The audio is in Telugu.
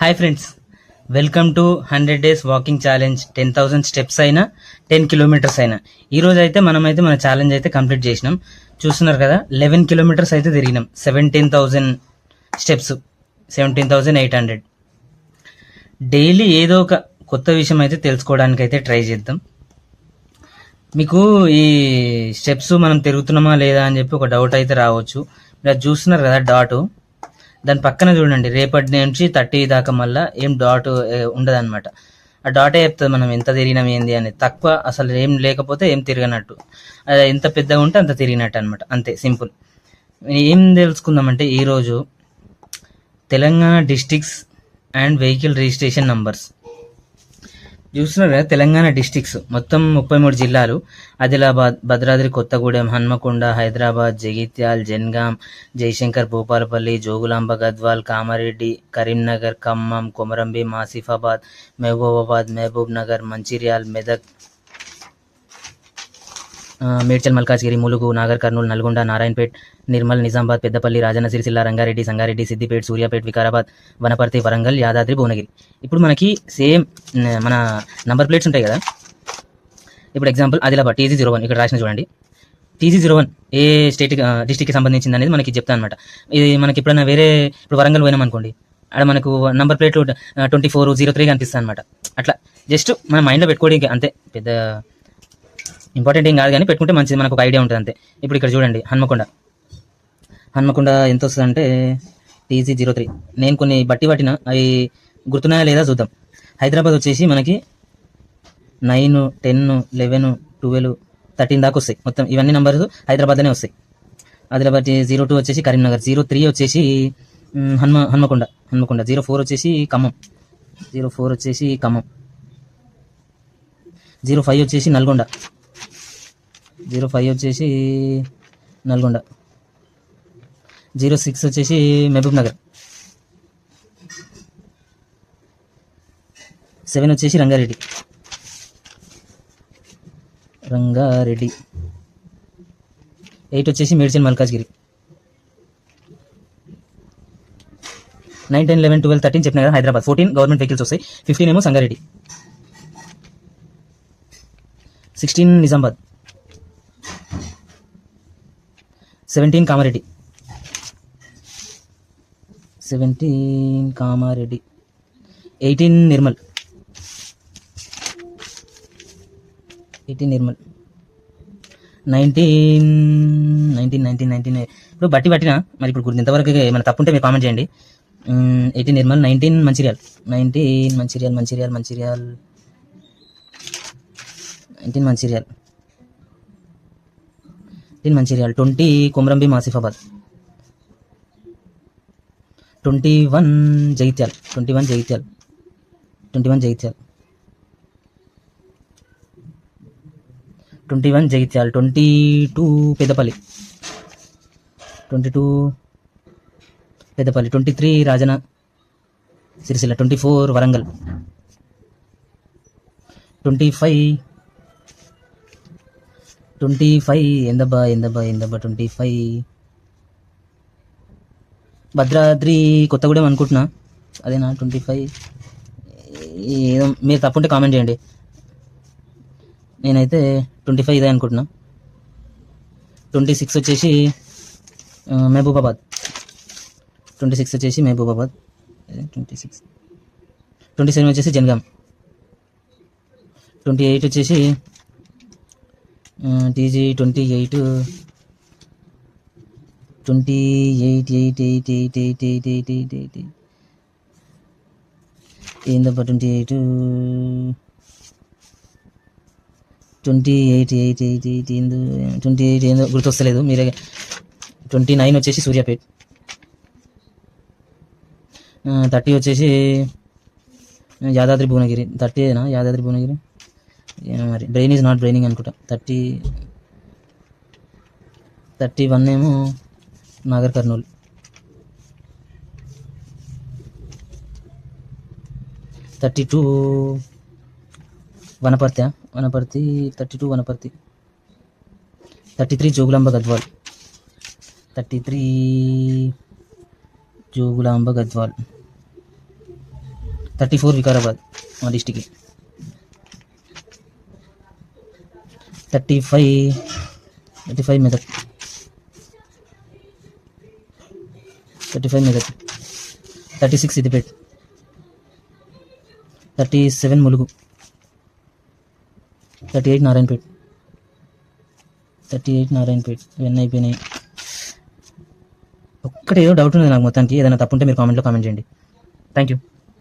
Hi friends, welcome to 100 days walking challenge. 10,000 steps అయినా 10 కిలోమీటర్స్ అయినా ఈరోజు అయితే మనమైతే మన ఛాలెంజ్ అయితే కంప్లీట్ చేసినాం. చూస్తున్నారు కదా, 11 కిలోమీటర్స్ అయితే తిరిగినాం. 17,000 స్టెప్స్, 17,800. డైలీ ఏదో ఒక కొత్త విషయం అయితే తెలుసుకోవడానికి అయితే ట్రై చేద్దాం. మీకు ఈ స్టెప్స్ మనం తిరుగుతున్నామా లేదా అని చెప్పి ఒక డౌట్ అయితే రావచ్చు. మీరు చూస్తున్నారు కదా డాటు, దాని పక్కన చూడండి, రేపటి నుంచి 30 దాకా మళ్ళీ ఏం డాట్ ఉండదు అనమాట. ఆ డాటే చెప్తుంది మనం ఎంత తిరిగినాం ఏంది అని. తక్కువ అసలు ఏం లేకపోతే ఏం తిరగనట్టు, అది ఎంత పెద్దగా ఉంటే అంత తిరిగినట్టు అనమాట. అంతే, సింపుల్. ఏం తెలుసుకుందామంటే ఈరోజు Telangana districts and vehicle registration numbers. చూస్తున్నారు కదా, తెలంగాణ డిస్ట్రిక్ట్స్ మొత్తం 33 జిల్లాలు. ఆదిలాబాద్, భద్రాద్రి కొత్తగూడెం, హన్మకొండ, హైదరాబాద్, జగిత్యాల్, జన్గాం, జయశంకర్, భూపాలపల్లి, జోగులాంబ, గద్వాల్, కామారెడ్డి, కరీంనగర్, ఖమ్మం, కొమరంభీం, ఆసిఫాబాద్, మహబూబాబాద్, మహబూబ్ నగర్, మంచిర్యాల్, మెదక్, మేడ్చల్, మల్కాజ్గిరి, ములుగు, నాగర్ కర్నూలు, నల్గొండ, నారాయణపేట్, నిర్మల్, నిజామాబాద్, పెద్దపల్లి, రాజన్న సిరిసిల్ల, రంగారెడ్డి, సంగారెడ్డి, సిద్దిపేట, సూర్యాపేట, వికారాబాద్, వనపర్తి, వరంగల్, యాదాద్రి, భువనగిరి. ఇప్పుడు మనకి సేమ్ మన నంబర్ ప్లేట్స్ ఉంటాయి కదా. ఇప్పుడు ఎగ్జాంపుల్ ఆదిలాబాద్ TG01 ఇక్కడ రాసిన చూడండి. TG01 ఏ స్టేట్ డిస్టిక్కి సంబంధించింది అనేది మనకి చెప్తాను అనమాట. ఇది మనకి ఎప్పుడైనా వేరే, ఇప్పుడు వరంగల్ పోయినాం అనుకోండి, అక్కడ మనకు నంబర్ ప్లేట్లు 2403 కనిపిస్తుంది అనమాట. అట్లా జస్ట్ మన మైండ్లో పెట్టుకోవడానికి అంతే, పెద్ద ఇంపార్టెంట్ ఏం కాదు, కానీ పెట్టుకుంటే మంచిది, మనకు ఒక ఐడియా ఉంటుంది అంతే. ఇప్పుడు ఇక్కడ చూడండి, హన్మకొండ ఎంత వస్తుంది అంటే TG03. నేను కొన్ని బట్టి పట్టిన, అవి గుర్తున్నాయా లేదా చూద్దాం. హైదరాబాద్ వచ్చేసి మనకి 9, 10, 11, 12, 13 దాకా వస్తాయి. మొత్తం ఇవన్నీ నంబర్స్ హైదరాబాద్లోనే వస్తాయి. ఆదిలాబాద్ 02 వచ్చేసి కరీంనగర్, 03 వచ్చేసి హన్మకొండ, 04 వచ్చేసి ఖమ్మం, 05 వచ్చేసి నల్గొండ, 06 వచ్చేసి మహబూబ్ నగర్, 7 వచ్చేసి రంగారెడ్డి, 8 వచ్చేసి మేడ్చల్, మల్కాజ్గిరి, 9, 10, 11, 12, 13 చెప్పిన కదా హైదరాబాద్. 14 గవర్నమెంట్ వెహికల్స్ వస్తాయి. 15 ఏమో సంగారెడ్డి, 16 నిజామాబాద్, 17 కామారెడ్డి, 18 నిర్మల్, 19 ఇప్పుడు బట్టి పట్టినా మరి. ఇప్పుడు గుర్తు ఇంతవరకు ఏమైనా తప్పు ఉంటే మీరు కామెంట్ చేయండి. 18 నిర్మల్, 19 మంచిర్యాల్, 20 కొమరంభీం, ఆసిఫాబాద్, 21 జగిత్యాల్, 22 పెద్దపల్లి, 23 రాజన్న సిరిసిల్ల, 24 వరంగల్, 25 ఎందబ్బా 25 భద్రాద్రి కొత్తగూడెం అనుకుంటున్నా, అదేనా 25? ఏదో మీరు తప్పుంటే కామెంట్ చేయండి. నేనైతే 25 ఇదే అనుకుంటున్నా. 26 వచ్చేసి మహబూబాబాద్, 27 వచ్చేసి జన్గాం, 28 వచ్చేసి TG28, 28 ఏందబ్బా 28 ఏందో గుర్తొస్తలేదు మీరే. 29 వచ్చేసి సూర్యాపేట్, 30 వచ్చేసి యాదాద్రి భువనగిరి. 30 యాదాద్రి భువనగిరి, మరి బ్రెయిన్ ఈజ్ నాట్ బ్రెయినింగ్ అనుకుంటా. 31 ఏమో నాగర్ కర్నూలు, 32 వనపర్తి, 32 వనపర్తి, 33 జోగులాంబ గద్వాల్, 33 జోగులాంబ గద్వాల్, 34 వికారాబాద్ మా డిస్టిక్. 35 మెదక్. 36 సిద్దిపేట్. 37 ములుగు. 38 నారాయణపేట్. ఇవన్నీ అయిపోయినాయి. ఒక్కటే ఏదో డౌట్ ఉంది నాకు మొత్తానికి. ఏదైనా తప్పు ఉంటే మీరు కామెంట్లో కామెంట్ చేయండి. Thank you.